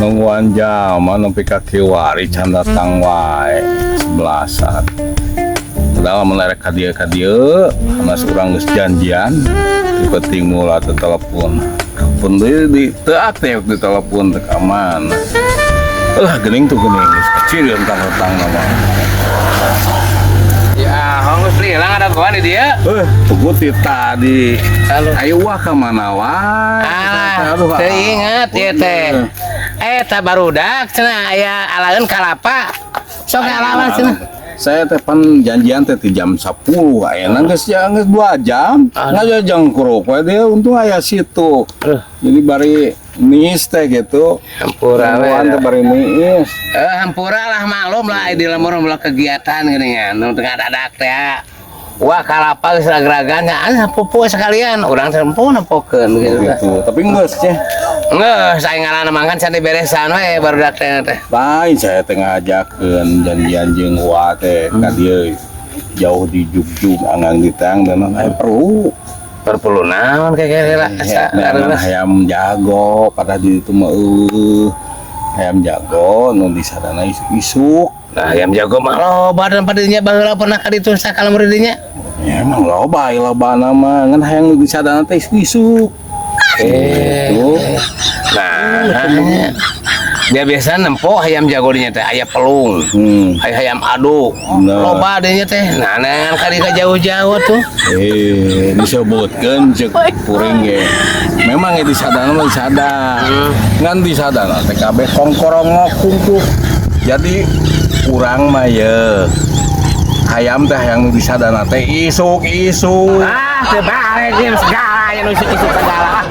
nungguan jam nepi ka kiwari can datang wae 11-an. Padahal melerek ka dieu karena urang geus janjian di penting mula teu telepon. Pun di teu aktif di telepon teu ka mana. Geuning tuh geuning geus kecil tang-tang nama. Ya, hongos li lang ada kawan di dia. Tugu ti tadi. Ayo wah ka mana wae. Alah, teu inget ieu teh. Eta barudak cenah aya alaeun kalapa. Sok alawan cenah. Saya teh pan janjian teh di jam 10. Ayeuna geus 2 jam. Ngajajang kurup we dia untung aya situ. Jadi bari nis teh gitu. Hampura we. Teh bari nis. Hampura lah maklum lah di lemur kegiatan geuningan nu teu ngadadak teh. Wah kalapa geus ragragannya pupu sekalian urang teh empu nempokeun gitu. Tapi geus nya. Nggak, saya ngaran mangan can diberesan we barudak teh. Lain saya teh ngajakeun janjian jeung Wah teh ka dieu jauh di Jugjug anggang ditang dan aya perlu naon kira-kira karena hayam jago pada di itu mah hayam jago nu di sadana isuk. Nah, ayam jago mah loba dan padinya baheula pernah ka ditu sakala muridinya. Ya emang loba nama ngan hayang di sadana teh isuk. Itu. Nah, dia biasa nempo ayam jago dinya teh aya pelung. Ayam aduk. Loba dinya teh. Nah, ngan kali ka jauh-jauh tuh. Disebutkeun ceuk kuring ge. Memang di sadana mah di sadana. Ngan di sadana teh kabeh kongkorong kungkuk. Jadi kurang mah ye ayam teh yang di sadana teh isuk. Teu bare segala aya nu isuk-isuk segala.